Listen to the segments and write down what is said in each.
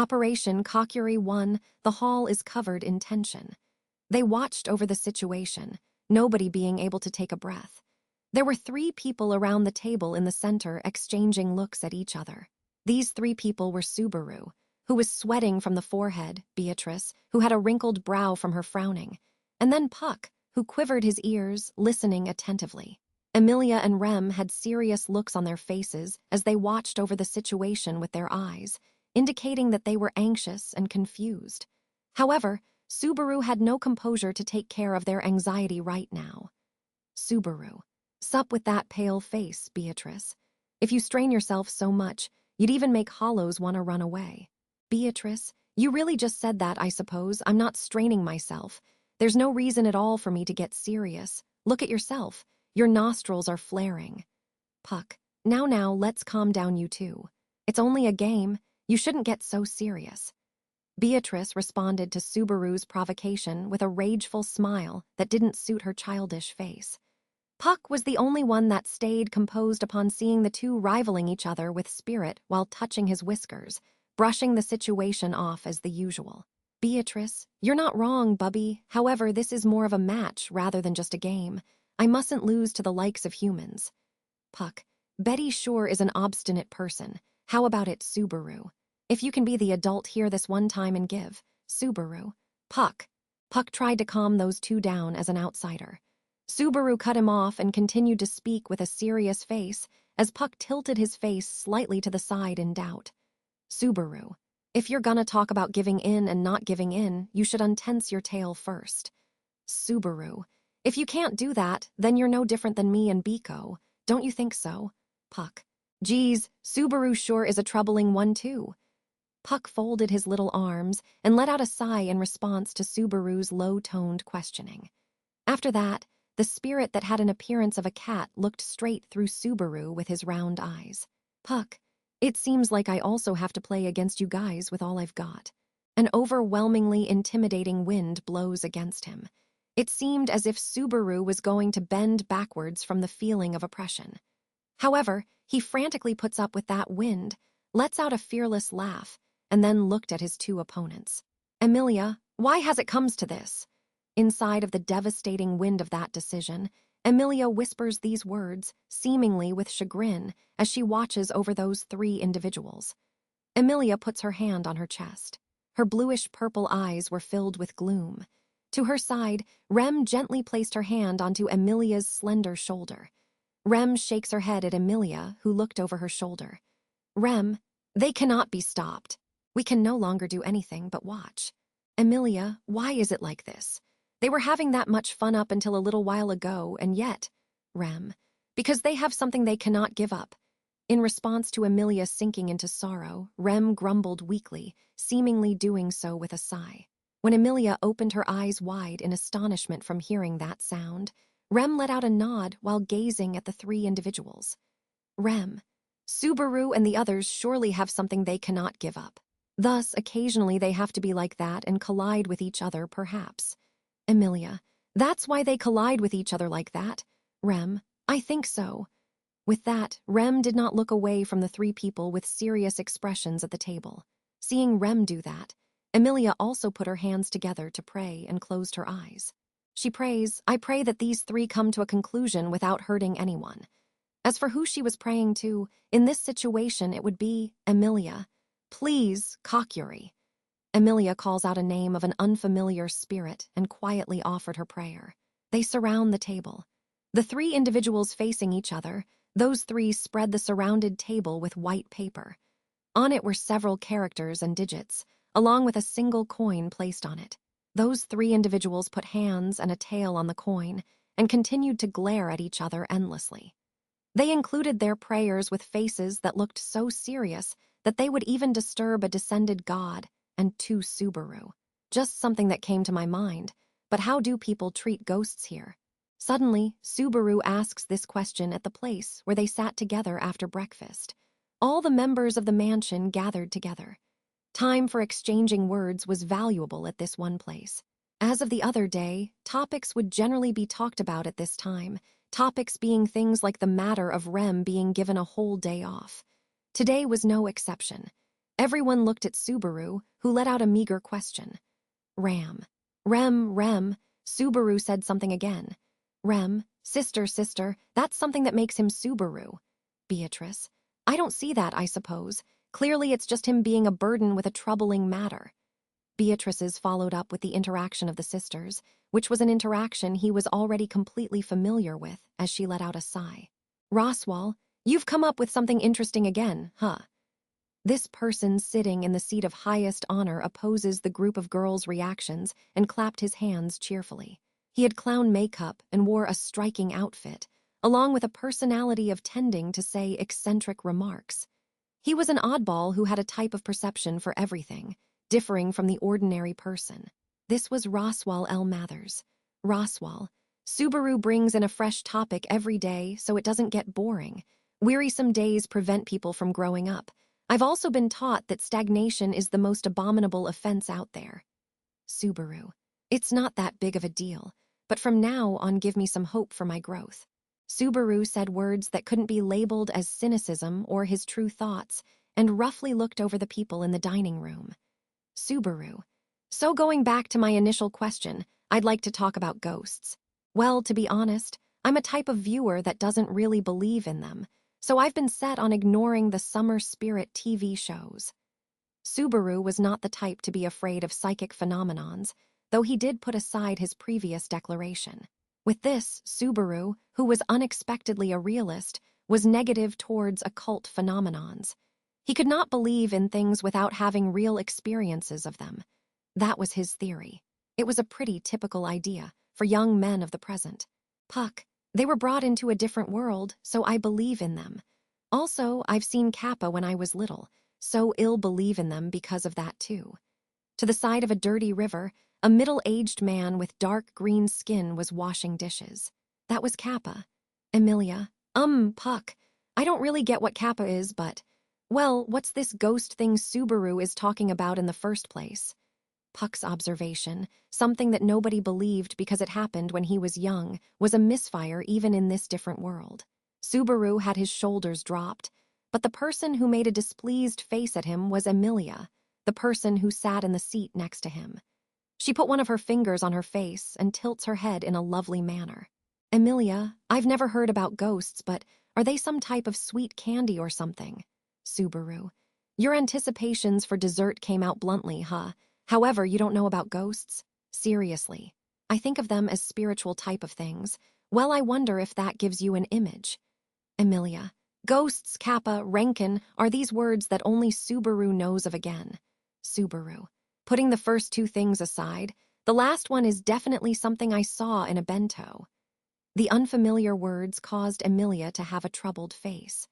Operation Kokkuri 1, the hall is covered in tension. They watched over the situation, nobody being able to take a breath. There were 3 people around the table in the center exchanging looks at each other. These 3 people were Subaru, who was sweating from the forehead, Beatrice, who had a wrinkled brow from her frowning, and then Puck, who quivered his ears, listening attentively. Emilia and Rem had serious looks on their faces as they watched over the situation with their eyes, indicating that they were anxious and confused. However, Subaru had no composure to take care of their anxiety right now. Subaru, sup with that pale face, Beatrice. If you strain yourself so much, you'd even make hollows want to run away. Beatrice, you really just said that, I suppose. I'm not straining myself. There's no reason at all for me to get serious. Look at yourself. Your nostrils are flaring. Puck, now, let's calm down, you two. It's only a game. You shouldn't get so serious. Beatrice responded to Subaru's provocation with a rageful smile that didn't suit her childish face. Puck was the only one that stayed composed upon seeing the two rivaling each other with spirit while touching his whiskers, brushing the situation off as the usual. Beatrice, you're not wrong, Bubby. However, this is more of a match rather than just a game. I mustn't lose to the likes of humans. Puck, Betty sure is an obstinate person. How about it, Subaru? If you can be the adult here this one time and give. Subaru. Puck. Puck tried to calm those two down as an outsider. Subaru cut him off and continued to speak with a serious face as Puck tilted his face slightly to the side in doubt. Subaru, if you're gonna talk about giving in and not giving in, you should untense your tail first. Subaru, if you can't do that, then you're no different than me and Biko. Don't you think so? Puck, geez, Subaru sure is a troubling one too. Puck folded his little arms and let out a sigh in response to Subaru's low-toned questioning. After that, the spirit that had an appearance of a cat looked straight through Subaru with his round eyes. Puck, it seems like I also have to play against you guys with all I've got. An overwhelmingly intimidating wind blows against him. It seemed as if Subaru was going to bend backwards from the feeling of oppression. However, he frantically puts up with that wind, lets out a fearless laugh, and then looked at his two opponents. Emilia, why has it come to this? Inside of the devastating wind of that decision, Emilia whispers these words, seemingly with chagrin, as she watches over those 3 individuals. Emilia puts her hand on her chest. Her bluish-purple eyes were filled with gloom. To her side, Rem gently placed her hand onto Emilia's slender shoulder. Rem shakes her head at Emilia, who looked over her shoulder. Rem, they cannot be stopped. We can no longer do anything but watch. Emilia, why is it like this? They were having that much fun up until a little while ago, and yet, Rem, because they have something they cannot give up. In response to Emilia sinking into sorrow, Rem grumbled weakly, seemingly doing so with a sigh. When Emilia opened her eyes wide in astonishment from hearing that sound, Rem let out a nod while gazing at the 3 individuals. Rem, Subaru and the others surely have something they cannot give up. Thus, occasionally they have to be like that and collide with each other, perhaps. Emilia, that's why they collide with each other like that. Rem, I think so. With that, Rem did not look away from the 3 people with serious expressions at the table. Seeing Rem do that, Emilia also put her hands together to pray and closed her eyes. She prays, I pray that these 3 come to a conclusion without hurting anyone. As for who she was praying to, in this situation it would be Emilia. Please, Kokkuri. Emilia calls out a name of an unfamiliar spirit and quietly offered her prayer. They surround the table. The 3 individuals facing each other, those 3 spread the surrounded table with white paper. On it were several characters and digits, along with a single coin placed on it. Those 3 individuals put hands and a tail on the coin and continued to glare at each other endlessly. They included their prayers with faces that looked so serious that they would even disturb a descended god and 2 Subaru. Just something that came to my mind, but how do people treat ghosts here? Suddenly, Subaru asks this question at the place where they sat together after breakfast. All the members of the mansion gathered together. Time for exchanging words was valuable at this one place. As of the other day, topics would generally be talked about at this time, topics being things like the matter of Rem being given a whole day off. Today was no exception. Everyone looked at Subaru, who let out a meager question. Ram. Rem. Subaru said something again. Rem, sister, that's something that makes him Subaru. Beatrice. I don't see that, I suppose. Clearly it's just him being a burden with a troubling matter. Beatrice's followed up with the interaction of the sisters, which was an interaction he was already completely familiar with, as she let out a sigh. Roswal, you've come up with something interesting again, huh? This person sitting in the seat of highest honor opposes the group of girls' reactions and clapped his hands cheerfully. He had clown makeup and wore a striking outfit, along with a personality of tending to say eccentric remarks. He was an oddball who had a type of perception for everything, differing from the ordinary person. This was Roswal L. Mathers. Roswal. Subaru brings in a fresh topic every day so it doesn't get boring. Wearisome days prevent people from growing up. I've also been taught that stagnation is the most abominable offense out there. Subaru. It's not that big of a deal, but from now on give me some hope for my growth. Subaru said words that couldn't be labeled as cynicism or his true thoughts, and roughly looked over the people in the dining room. Subaru. So going back to my initial question, I'd like to talk about ghosts. Well, to be honest, I'm a type of viewer that doesn't really believe in them, so I've been set on ignoring the summer spirit TV shows. Subaru was not the type to be afraid of psychic phenomenons, though he did put aside his previous declaration. With this, Subaru, who was unexpectedly a realist, was negative towards occult phenomenons. He could not believe in things without having real experiences of them. That was his theory. It was a pretty typical idea for young men of the present. Puck. They were brought into a different world, so I believe in them. Also, I've seen Kappa when I was little, so ill believe in them because of that too. To the side of a dirty river, a middle-aged man with dark green skin was washing dishes. That was Kappa. Emilia. Puck. I don't really get what Kappa is, but... Well, what's this ghost thing Subaru is talking about in the first place? Puck's observation, something that nobody believed because it happened when he was young, was a misfire even in this different world. Subaru had his shoulders dropped, but the person who made a displeased face at him was Emilia, the person who sat in the seat next to him. She put one of her fingers on her face and tilts her head in a lovely manner. Emilia, I've never heard about ghosts, but are they some type of sweet candy or something? Subaru. Your anticipations for dessert came out bluntly, huh? However, you don't know about ghosts? Seriously. I think of them as spiritual type of things. Well, I wonder if that gives you an image. Emilia. Ghosts, Kappa, Renkin are these words that only Subaru knows of again. Subaru. Putting the first two things aside, the last one is definitely something I saw in a bento. The unfamiliar words caused Emilia to have a troubled face.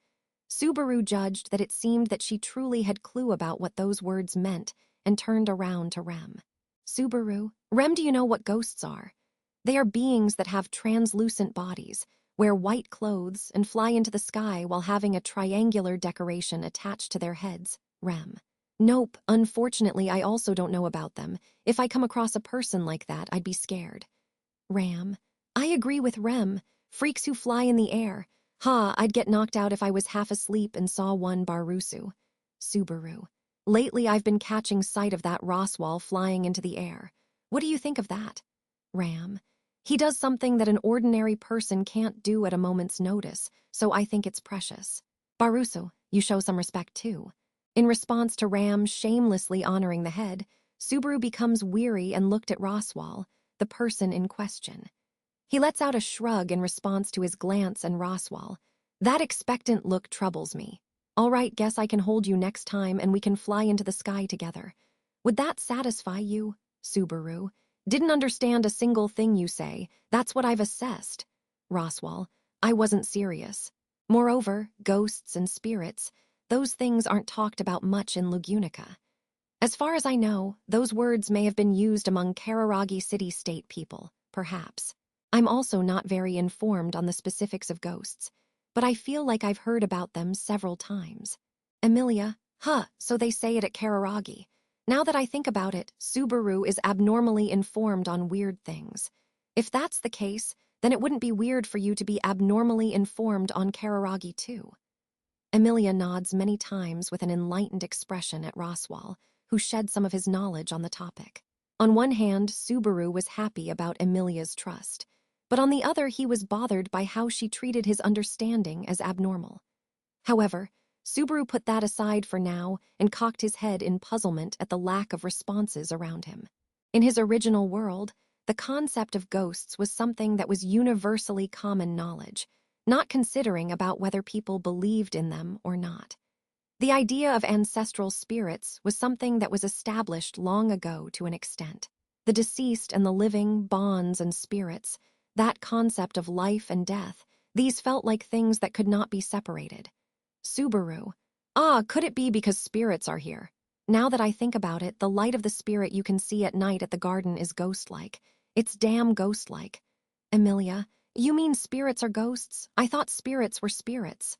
Subaru judged that it seemed that she truly had clue about what those words meant and turned around to Rem. Subaru, Rem, do you know what ghosts are? They are beings that have translucent bodies, wear white clothes, and fly into the sky while having a triangular decoration attached to their heads. Rem. Nope, unfortunately I also don't know about them. If I come across a person like that, I'd be scared. Ram. I agree with Rem. Freaks who fly in the air. I'd get knocked out if I was half asleep and saw one Barusu. Subaru. Lately I've been catching sight of that Roswal flying into the air. What do you think of that? Ram. He does something that an ordinary person can't do at a moment's notice, so I think it's precious. Barusu, you show some respect too. In response to Ram shamelessly honoring the head, Subaru becomes weary and looked at Roswal, the person in question. He lets out a shrug in response to his glance and Roswal. That expectant look troubles me. All right, guess I can hold you next time and we can fly into the sky together. Would that satisfy you, Subaru? Didn't understand a single thing you say. That's what I've assessed. Roswal, I wasn't serious. Moreover, ghosts and spirits, those things aren't talked about much in Lagunica. As far as I know, those words may have been used among Kararagi city-state people, perhaps. I'm also not very informed on the specifics of ghosts, but I feel like I've heard about them several times. Emilia, so they say it at Kararagi. Now that I think about it, Subaru is abnormally informed on weird things. If that's the case, then it wouldn't be weird for you to be abnormally informed on Kararagi too. Emilia nods many times with an enlightened expression at Roswal, who shed some of his knowledge on the topic. On one hand, Subaru was happy about Emilia's trust, but on the other he was bothered by how she treated his understanding as abnormal. However, Subaru put that aside for now and cocked his head in puzzlement at the lack of responses around him. In his original world, the concept of ghosts was something that was universally common knowledge, not considering about whether people believed in them or not. The idea of ancestral spirits was something that was established long ago to an extent. The deceased and the living, bonds and spirits, that concept of life and death, these felt like things that could not be separated. Subaru. Could it be because spirits are here? Now that I think about it, the light of the spirit you can see at night at the garden is ghost-like. It's damn ghost-like. Emilia, you mean spirits are ghosts? I thought spirits were spirits.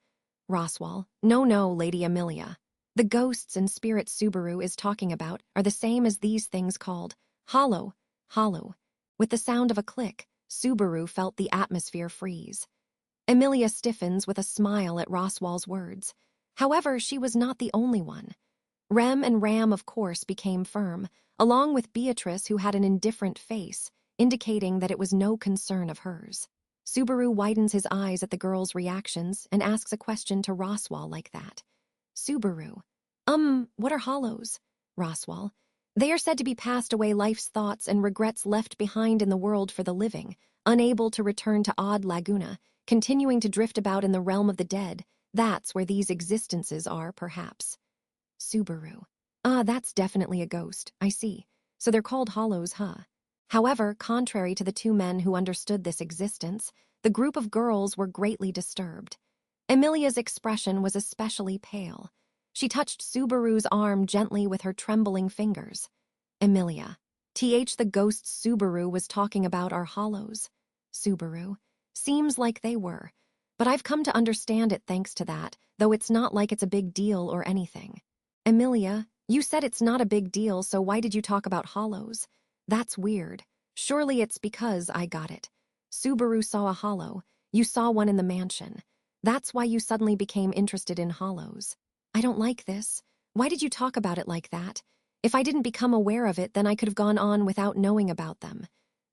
Roswal, no, Lady Emilia. The ghosts and spirits Subaru is talking about are the same as these things called hollow. With the sound of a click, Subaru felt the atmosphere freeze. Emilia stiffens with a smile at Roswal's words. However, she was not the only one. Rem and Ram, of course, became firm, along with Beatrice, who had an indifferent face, indicating that it was no concern of hers. Subaru widens his eyes at the girl's reactions and asks a question to Roswal like that. Subaru. What are hollows? Roswal. They are said to be passed away life's thoughts and regrets left behind in the world for the living, unable to return to Odd Laguna, continuing to drift about in the realm of the dead. That's where these existences are, perhaps. Subaru. That's definitely a ghost, I see. So they're called hollows, huh? However, contrary to the two men who understood this existence, the group of girls were greatly disturbed. Emilia's expression was especially pale. She touched Subaru's arm gently with her trembling fingers. Emilia. The ghosts Subaru was talking about are hollows. Subaru. Seems like they were. But I've come to understand it thanks to that, though it's not like it's a big deal or anything. Emilia, you said it's not a big deal, so why did you talk about hollows? That's weird. Surely it's because I got it. Subaru saw a hollow. You saw one in the mansion. That's why you suddenly became interested in hollows. I don't like this. Why did you talk about it like that? If I didn't become aware of it, then I could have gone on without knowing about them.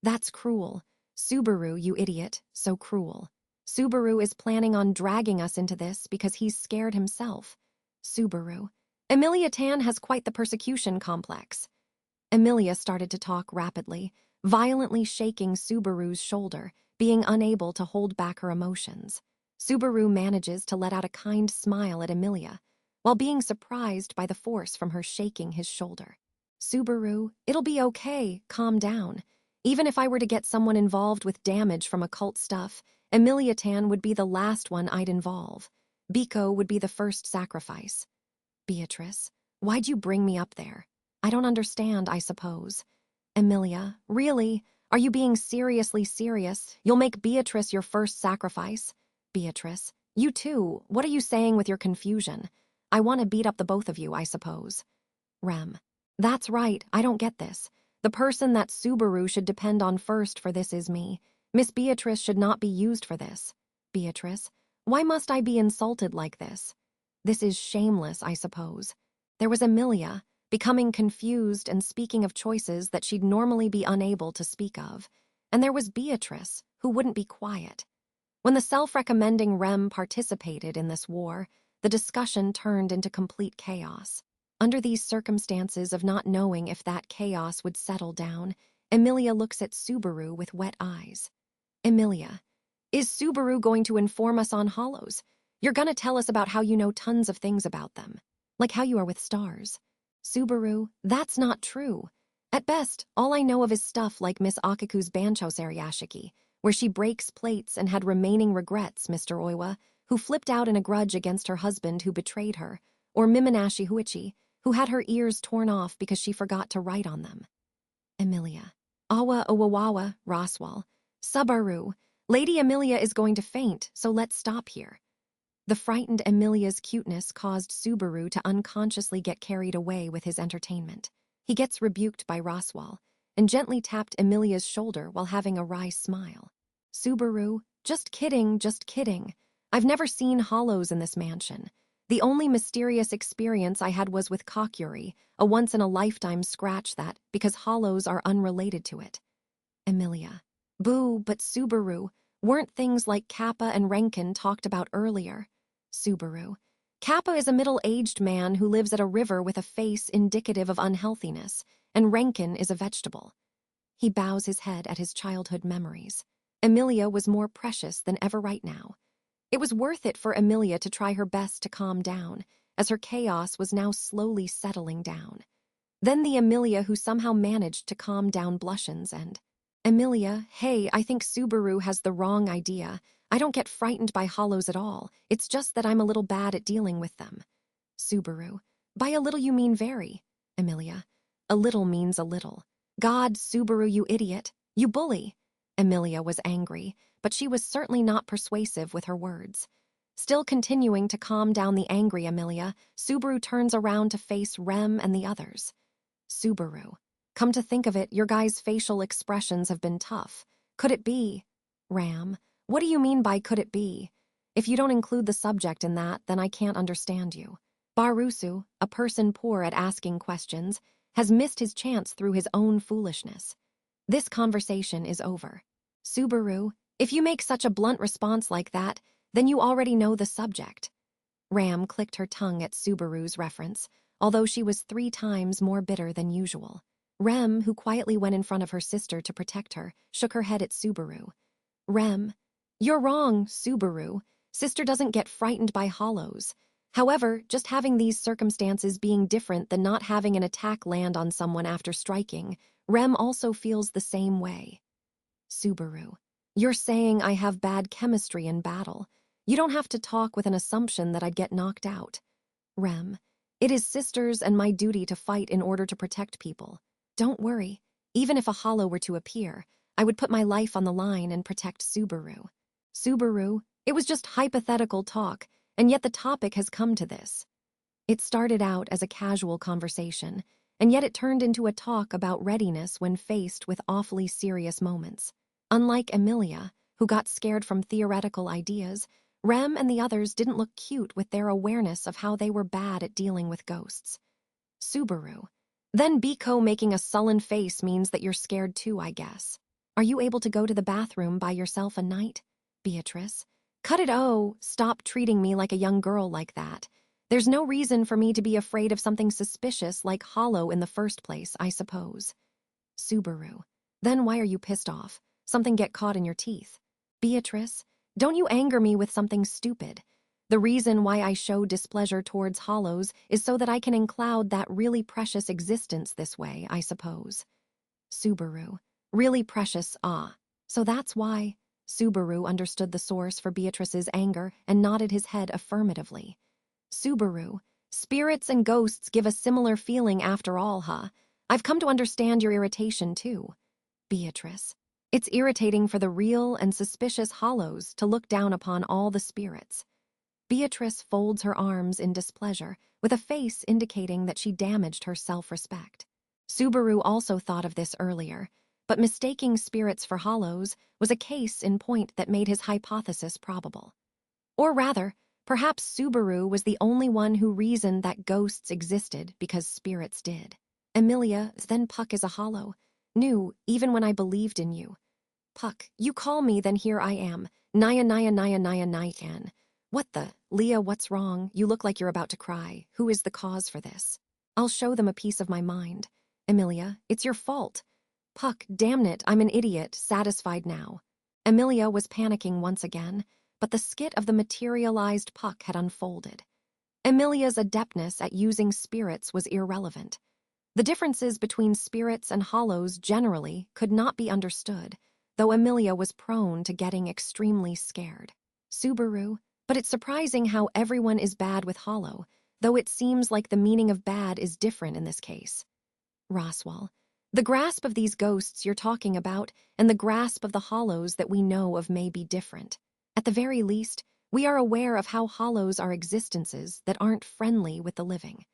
That's cruel. Subaru, you idiot, so cruel. Subaru is planning on dragging us into this because he's scared himself. Subaru. Emilia Tan has quite the persecution complex. Emilia started to talk rapidly, violently shaking Subaru's shoulder, being unable to hold back her emotions. Subaru manages to let out a kind smile at Emilia, while being surprised by the force from her shaking his shoulder. Subaru, it'll be okay, calm down. Even if I were to get someone involved with damage from occult stuff, Emilia Tan would be the last one I'd involve. Biko would be the first sacrifice. Beatrice, why'd you bring me up there? I don't understand, I suppose. Emilia, really? Are you being seriously serious? You'll make Beatrice your first sacrifice? Beatrice, you too. What are you saying with your confusion? I want to beat up the both of you, I suppose. Rem, that's right, I don't get this. The person that Subaru should depend on first for this is me. Miss Beatrice should not be used for this. Beatrice, why must I be insulted like this? This is shameless, I suppose. There was Emilia, becoming confused and speaking of choices that she'd normally be unable to speak of. And there was Beatrice, who wouldn't be quiet. When the self-recommending Rem participated in this war, the discussion turned into complete chaos. Under these circumstances of not knowing if that chaos would settle down, Emilia looks at Subaru with wet eyes. Emilia, is Subaru going to inform us on hollows? You're gonna tell us about how you know tons of things about them, like how you are with stars. Subaru, that's not true. At best, all I know of is stuff like Miss Akiku's Bancho Seriashiki, where she breaks plates and had remaining regrets, Mr. Oiwa, who flipped out in a grudge against her husband who betrayed her, or Mimanashi Huichi, who had her ears torn off because she forgot to write on them. Emilia. Awa Owawawa, Roswal. Subaru. Lady Emilia is going to faint, so let's stop here. The frightened Emilia's cuteness caused Subaru to unconsciously get carried away with his entertainment. He gets rebuked by Roswal and gently tapped Emilia's shoulder while having a wry smile. Subaru, just kidding, just kidding. I've never seen hollows in this mansion. The only mysterious experience I had was with Kokkuri, a once-in-a-lifetime scratch that, because hollows are unrelated to it. Emilia. Boo, but Subaru, weren't things like Kappa and Renkin talked about earlier? Subaru. Kappa is a middle-aged man who lives at a river with a face indicative of unhealthiness, and Renkin is a vegetable. He bows his head at his childhood memories. Emilia was more precious than ever right now. It was worth it for Emilia to try her best to calm down, as her chaos was now slowly settling down. Then the Emilia who somehow managed to calm down blushes and, Emilia, hey, I think Subaru has the wrong idea. I don't get frightened by hollows at all. It's just that I'm a little bad at dealing with them. Subaru. By a little you mean very. Emilia. A little means a little. God, Subaru, you idiot. You bully. Emilia was angry, but she was certainly not persuasive with her words. Still continuing to calm down the angry Emilia, Subaru turns around to face Rem and the others. Subaru. Come to think of it, your guys' facial expressions have been tough. Could it be? Ram. What do you mean by could it be? If you don't include the subject in that, then I can't understand you. Barusu, a person poor at asking questions, has missed his chance through his own foolishness. This conversation is over. Subaru, if you make such a blunt response like that, then you already know the subject. Ram clicked her tongue at Subaru's reference, although she was 3 times more bitter than usual. Rem, who quietly went in front of her sister to protect her, shook her head at Subaru. Rem, you're wrong, Subaru. Sister doesn't get frightened by hollows. However, just having these circumstances being different than not having an attack land on someone after striking, Rem also feels the same way. Subaru, you're saying I have bad chemistry in battle. You don't have to talk with an assumption that I'd get knocked out. Rem, it is sisters and my duty to fight in order to protect people. Don't worry, even if a hollow were to appear, I would put my life on the line and protect Subaru. Subaru, it was just hypothetical talk, and yet the topic has come to this. It started out as a casual conversation, and yet it turned into a talk about readiness when faced with awfully serious moments. Unlike Emilia, who got scared from theoretical ideas, Rem and the others didn't look cute with their awareness of how they were bad at dealing with ghosts. Subaru. Then Biko making a sullen face means that you're scared too, I guess. Are you able to go to the bathroom by yourself a night? Beatrice. Cut it, oh, stop treating me like a young girl like that. There's no reason for me to be afraid of something suspicious like hollow in the first place, I suppose. Subaru. Then why are you pissed off? Something get caught in your teeth. Beatrice. Don't you anger me with something stupid. The reason why I show displeasure towards hollows is so that I can include that really precious existence this way, I suppose. Subaru. Really precious, ah. So that's why. Subaru understood the source for Beatrice's anger and nodded his head affirmatively. Subaru. Spirits and ghosts give a similar feeling after all, huh? I've come to understand your irritation too. Beatrice. It's irritating for the real and suspicious hollows to look down upon all the spirits. Beatrice folds her arms in displeasure, with a face indicating that she damaged her self-respect. Subaru also thought of this earlier, but mistaking spirits for hollows was a case in point that made his hypothesis probable. Or rather, perhaps Subaru was the only one who reasoned that ghosts existed because spirits did. Emilia, then Puck is a hollow. Knew, even when I believed in you. Puck, you call me, then here I am. Naya. What the? Leah, what's wrong? You look like you're about to cry. Who is the cause for this? I'll show them a piece of my mind. Emilia, it's your fault. Puck, damn it, I'm an idiot, satisfied now. Emilia was panicking once again, but the skit of the materialized Puck had unfolded. Emilia's adeptness at using spirits was irrelevant. The differences between spirits and hollows generally could not be understood, though Emilia was prone to getting extremely scared. Subaru, but it's surprising how everyone is bad with hollow, though it seems like the meaning of bad is different in this case. Roswell, the grasp of these ghosts you're talking about and the grasp of the hollows that we know of may be different. At the very least, we are aware of how hollows are existences that aren't friendly with the living.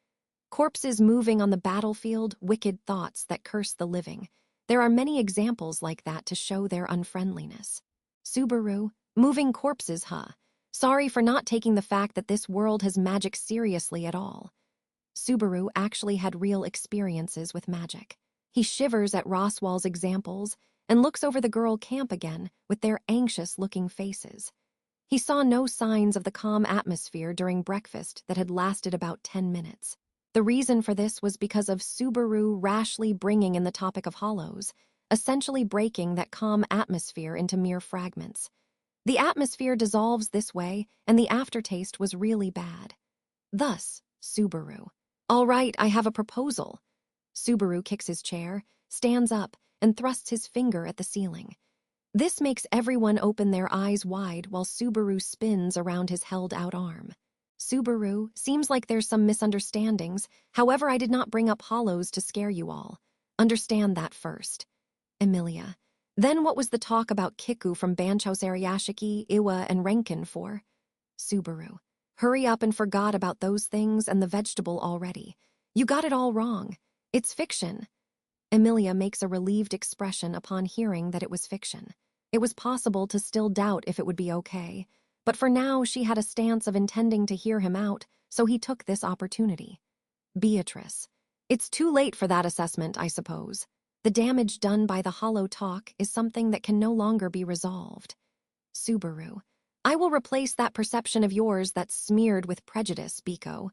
Corpses moving on the battlefield, wicked thoughts that curse the living. There are many examples like that to show their unfriendliness. Subaru, moving corpses, huh? Sorry for not taking the fact that this world has magic seriously at all. Subaru actually had real experiences with magic. He shivers at Roswell's examples and looks over the girl camp again with their anxious-looking faces. He saw no signs of the calm atmosphere during breakfast that had lasted about 10 minutes. The reason for this was because of Subaru rashly bringing in the topic of hollows, essentially breaking that calm atmosphere into mere fragments. The atmosphere dissolves this way, and the aftertaste was really bad. Thus, Subaru. All right, I have a proposal. Subaru kicks his chair, stands up, and thrusts his finger at the ceiling. This makes everyone open their eyes wide while Subaru spins around his held-out arm. Subaru, seems like there's some misunderstandings. However, I did not bring up hollows to scare you all. Understand that first. Emilia. Then what was the talk about Kiku from Bancho's Ariashiki, Iwa, and Renkin for? Subaru. Hurry up and forgot about those things and the vegetable already. You got it all wrong. It's fiction. Emilia makes a relieved expression upon hearing that it was fiction. It was possible to still doubt if it would be okay, but for now she had a stance of intending to hear him out, so he took this opportunity. Beatrice. It's too late for that assessment, I suppose. The damage done by the hollow talk is something that can no longer be resolved. Subaru. I will replace that perception of yours that's smeared with prejudice, Biko.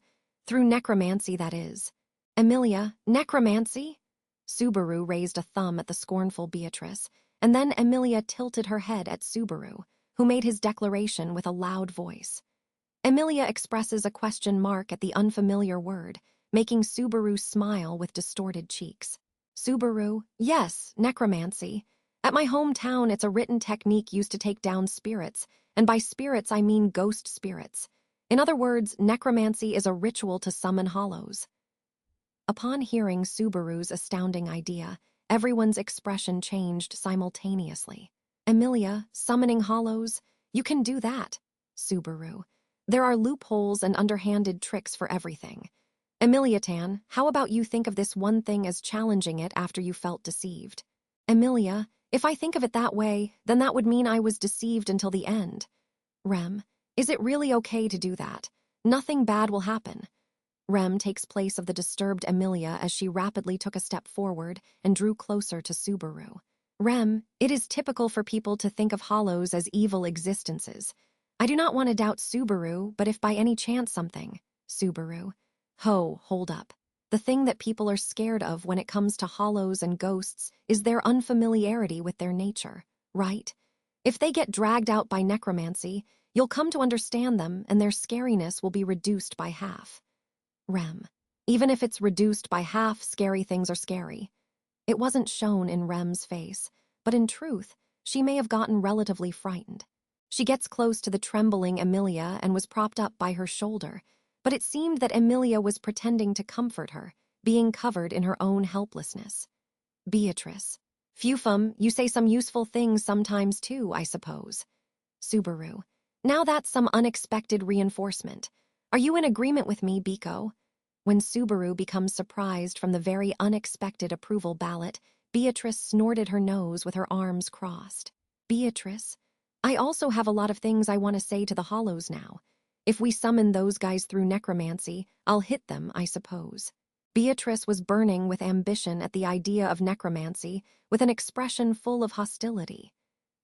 Through necromancy, that is. Emilia, necromancy? Subaru raised a thumb at the scornful Beatrice, and then Emilia tilted her head at Subaru, who made his declaration with a loud voice. Emilia expresses a question mark at the unfamiliar word, making Subaru smile with distorted cheeks. Subaru, yes, necromancy. At my hometown, it's a written technique used to take down spirits, and by spirits I mean ghost spirits. In other words, necromancy is a ritual to summon hollows. Upon hearing Subaru's astounding idea, everyone's expression changed simultaneously. Emilia, summoning hollows? You can do that. Subaru. There are loopholes and underhanded tricks for everything. Emilia-tan, how about you think of this one thing as challenging it after you felt deceived? Emilia, if I think of it that way, then that would mean I was deceived until the end. Rem, is it really okay to do that? Nothing bad will happen. Rem takes place of the disturbed Emilia as she rapidly took a step forward and drew closer to Subaru. Rem, it is typical for people to think of hollows as evil existences. I do not want to doubt Subaru, but if by any chance something... Subaru. Ho, hold up. The thing that people are scared of when it comes to hollows and ghosts is their unfamiliarity with their nature, right? If they get dragged out by necromancy, you'll come to understand them and their scariness will be reduced by half. Rem. Even if it's reduced by half, scary things are scary. It wasn't shown in Rem's face, but in truth, she may have gotten relatively frightened. She gets close to the trembling Emilia and was propped up by her shoulder, but it seemed that Emilia was pretending to comfort her, being covered in her own helplessness. Beatrice. Fufum, you say some useful things sometimes too, I suppose. Subaru. Now that's some unexpected reinforcement. Are you in agreement with me, Biko? When Subaru becomes surprised from the very unexpected approval ballot, Beatrice snorted her nose with her arms crossed. Beatrice, I also have a lot of things I want to say to the hollows now. If we summon those guys through necromancy, I'll hit them, I suppose. Beatrice was burning with ambition at the idea of necromancy, with an expression full of hostility.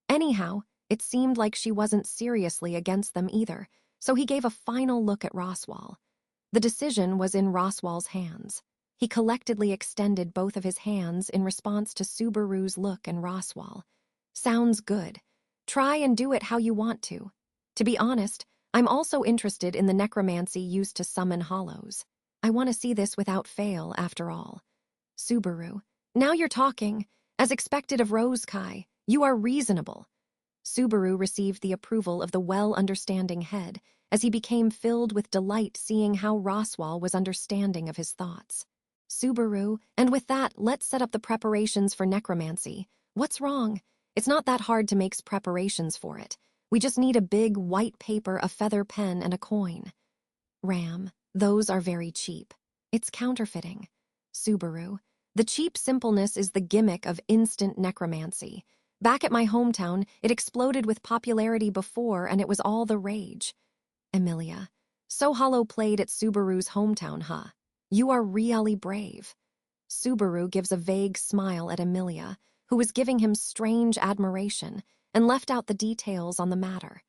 Anyhow, it seemed like she wasn't seriously against them either, so he gave a final look at Roswell. The decision was in Roswell's hands. He collectedly extended both of his hands in response to Subaru's look and Roswell. Sounds good. Try and do it how you want to. To be honest, I'm also interested in the necromancy used to summon hollows. I want to see this without fail, after all. Subaru. Now you're talking. As expected of Rose Kai, you are reasonable. Subaru received the approval of the well-understanding head as he became filled with delight seeing how Roswell was understanding of his thoughts. Subaru, and with that, let's set up the preparations for necromancy. What's wrong? It's not that hard to make preparations for it. We just need a big white paper, a feather pen, and a coin. Ram, those are very cheap. It's counterfeiting. Subaru, the cheap simpleness is the gimmick of instant necromancy. Back at my hometown, it exploded with popularity before and it was all the rage. Emilia. So Hollow played at Subaru's hometown, huh? You are really brave. Subaru gives a vague smile at Emilia, who was giving him strange admiration, and left out the details on the matter.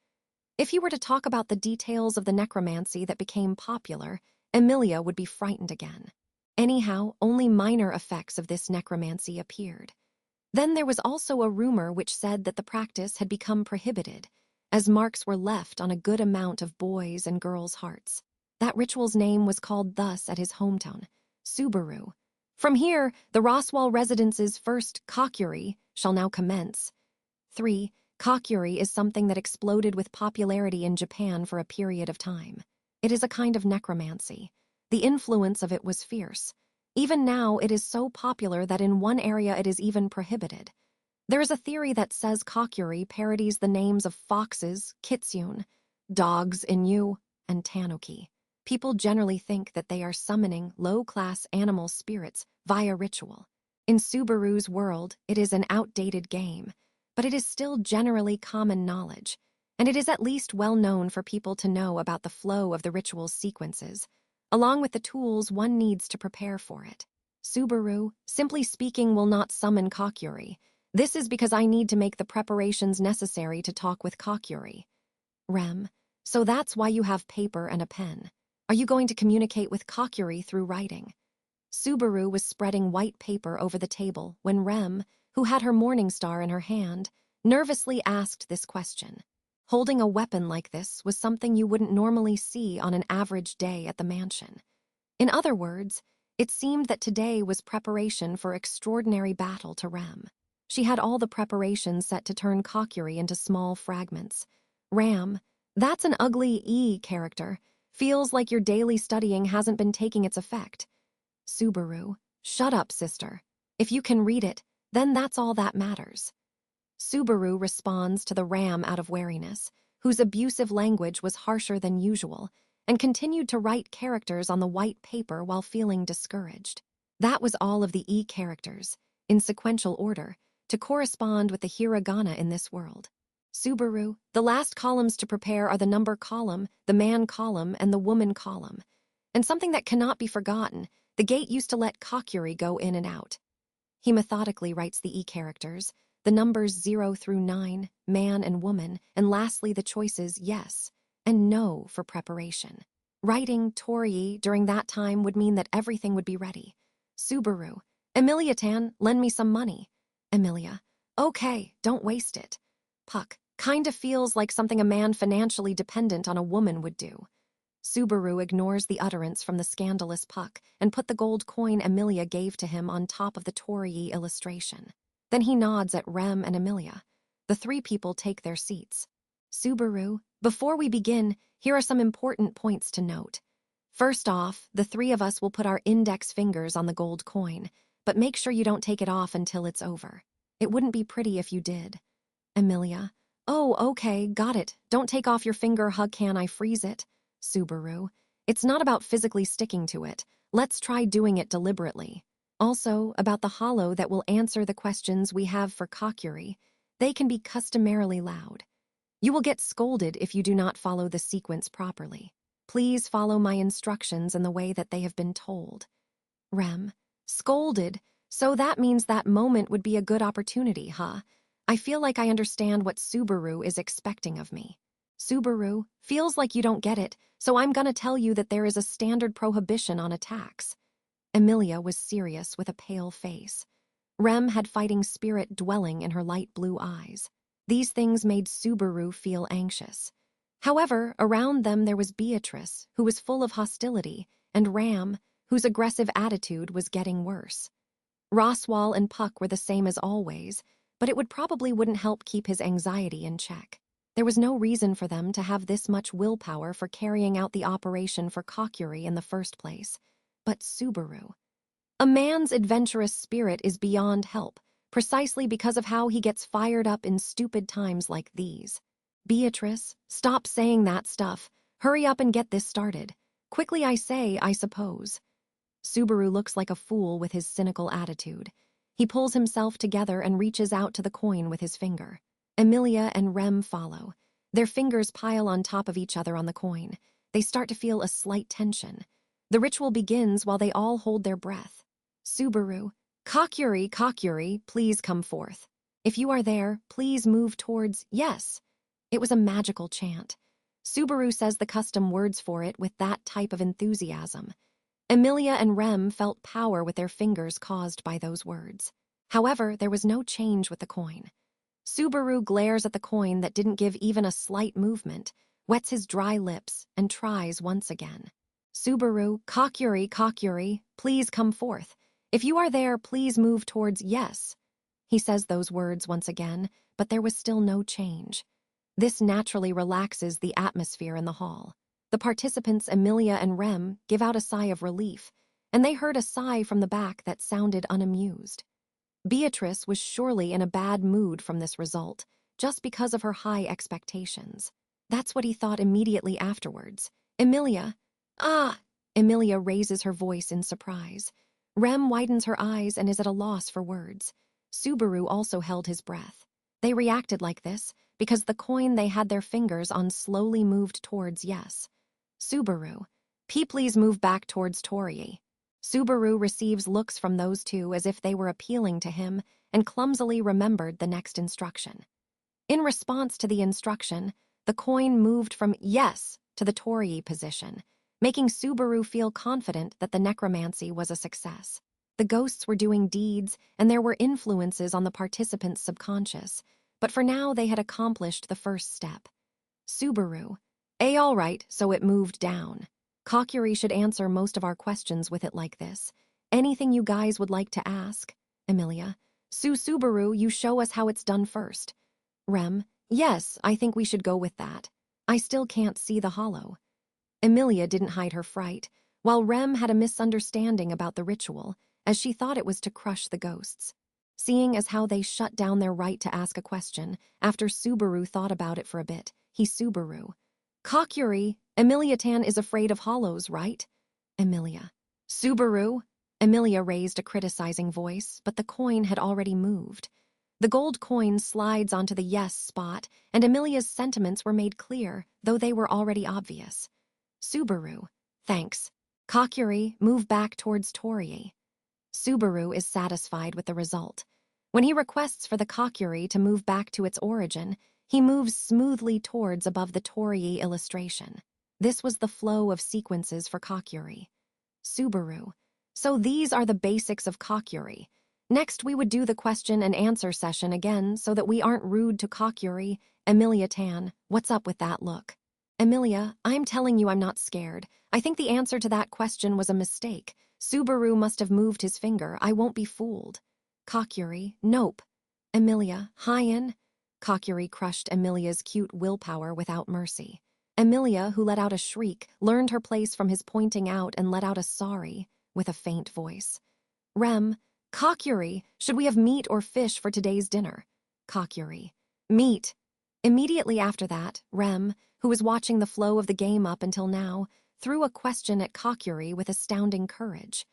If he were to talk about the details of the necromancy that became popular, Emilia would be frightened again. Anyhow, only minor effects of this necromancy appeared. Then there was also a rumor which said that the practice had become prohibited, as marks were left on a good amount of boys' and girls' hearts. That ritual's name was called thus at his hometown, Subaru. From here, the Roswell residence's first Kokkuri shall now commence. 3. Kokkuri is something that exploded with popularity in Japan for a period of time. It is a kind of necromancy. The influence of it was fierce. Even now, it is so popular that in one area it is even prohibited. There is a theory that says Kokkuri parodies the names of foxes, kitsune, dogs, Inu, and tanuki. People generally think that they are summoning low-class animal spirits via ritual. In Subaru's world, it is an outdated game, but it is still generally common knowledge, and it is at least well known for people to know about the flow of the ritual's sequences, along with the tools one needs to prepare for it. Subaru, simply speaking, will not summon Kokkuri. This is because I need to make the preparations necessary to talk with Kokkuri. Rem, so that's why you have paper and a pen. Are you going to communicate with Kokkuri through writing? Subaru was spreading white paper over the table when Rem, who had her morning star in her hand, nervously asked this question. Holding a weapon like this was something you wouldn't normally see on an average day at the mansion. In other words, it seemed that today was preparation for extraordinary battle to Rem. She had all the preparations set to turn Kokkuri into small fragments. Ram, that's an ugly E character. Feels like your daily studying hasn't been taking its effect. Subaru, shut up, sister. If you can read it, then that's all that matters. Subaru responds to the Ram out of wariness, whose abusive language was harsher than usual, and continued to write characters on the white paper while feeling discouraged. That was all of the E characters, in sequential order, to correspond with the hiragana in this world. Subaru, the last columns to prepare are the number column, the man column, and the woman column. And something that cannot be forgotten, the gate used to let Kokkuri go in and out. He methodically writes the E characters, the numbers 0 through 9, man and woman, and lastly the choices yes and no for preparation. Writing Torii during that time would mean that everything would be ready. Subaru, Emilia-tan, lend me some money. Emilia, okay, don't waste it. Puck, kinda feels like something a man financially dependent on a woman would do. Subaru ignores the utterance from the scandalous Puck and put the gold coin Emilia gave to him on top of the Torii illustration. Then he nods at Rem and Emilia. The three people take their seats. Subaru, before we begin, here are some important points to note. First off, the three of us will put our index fingers on the gold coin, but make sure you don't take it off until it's over. It wouldn't be pretty if you did. Emilia, oh, okay, got it. Don't take off your finger, can I freeze it? Subaru, it's not about physically sticking to it. Let's try doing it deliberately. Also, about the hollow that will answer the questions we have for Kokkuri, they can be customarily loud. You will get scolded if you do not follow the sequence properly. Please follow my instructions in the way that they have been told. Rem, scolded, so that means that moment would be a good opportunity, huh? I feel like I understand what Subaru is expecting of me. Subaru, feels like you don't get it, so I'm gonna tell you that there is a standard prohibition on attacks. Emilia was serious with a pale face. Rem had fighting spirit dwelling in her light blue eyes. These things made Subaru feel anxious. However, around them there was Beatrice, who was full of hostility, and Ram, whose aggressive attitude was getting worse. Roswell and Puck were the same as always, but it probably wouldn't help keep his anxiety in check. There was no reason for them to have this much willpower for carrying out the operation for Kokkuri in the first place. But Subaru. A man's adventurous spirit is beyond help, precisely because of how he gets fired up in stupid times like these. Beatrice, stop saying that stuff. Hurry up and get this started. Quickly I say, I suppose. Subaru looks like a fool with his cynical attitude. He pulls himself together and reaches out to the coin with his finger. Emilia and Rem follow. Their fingers pile on top of each other on the coin. They start to feel a slight tension. The ritual begins while they all hold their breath. Subaru, Kokkuri, Kokkuri, please come forth. If you are there, please move towards yes. It was a magical chant. Subaru says the custom words for it with that type of enthusiasm. Emilia and Rem felt power with their fingers caused by those words. However, there was no change with the coin. Subaru glares at the coin that didn't give even a slight movement, wets his dry lips, and tries once again. Subaru, Kokkuri, Kokkuri, please come forth. If you are there, please move towards yes. He says those words once again, but there was still no change. This naturally relaxes the atmosphere in the hall. The participants, Emilia and Rem, give out a sigh of relief, and they heard a sigh from the back that sounded unamused. Beatrice was surely in a bad mood from this result, just because of her high expectations. That's what he thought immediately afterwards. Emilia, ah! Emilia raises her voice in surprise. Rem widens her eyes and is at a loss for words. Subaru also held his breath. They reacted like this because the coin they had their fingers on slowly moved towards yes. Subaru, please move back towards Torii. Subaru receives looks from those two as if they were appealing to him and clumsily remembered the next instruction. In response to the instruction, the coin moved from yes to the Torii position, making Subaru feel confident that the necromancy was a success. The ghosts were doing deeds, and there were influences on the participants' subconscious, but for now they had accomplished the first step. Subaru, all right, so it moved down. Kokkuri should answer most of our questions with it like this. Anything you guys would like to ask? Emilia, Subaru, you show us how it's done first. Rem, yes, I think we should go with that. I still can't see the hollow. Emilia didn't hide her fright, while Rem had a misunderstanding about the ritual, as she thought it was to crush the ghosts. Seeing as how they shut down their right to ask a question, after Subaru thought about it for a bit, he Subaru. Kokkuri, Emilia-tan is afraid of hollows, right? Emilia. Subaru? Emilia raised a criticizing voice, but the coin had already moved. The gold coin slides onto the yes spot, and Emilia's sentiments were made clear, though they were already obvious. Subaru. Thanks. Kokkuri, move back towards Torii. Subaru is satisfied with the result. When he requests for the Kokkuri to move back to its origin, he moves smoothly towards above the Torii illustration. This was the flow of sequences for Kokkuri. Subaru. So these are the basics of Kokkuri. Next, we would do the question and answer session again so that we aren't rude to Kokkuri. Emilia-tan, what's up with that look? Emilia, I'm telling you I'm not scared. I think the answer to that question was a mistake. Subaru must have moved his finger. I won't be fooled. Kokkuri, nope. Emilia, Hyen. Kokkuri crushed Emilia's cute willpower without mercy. Emilia, who let out a shriek, learned her place from his pointing out and let out a sorry, with a faint voice. Rem, Kokkuri, should we have meat or fish for today's dinner? Kokkuri, meat. Immediately after that, Rem, who was watching the flow of the game up until now, threw a question at Kokkuri with astounding courage.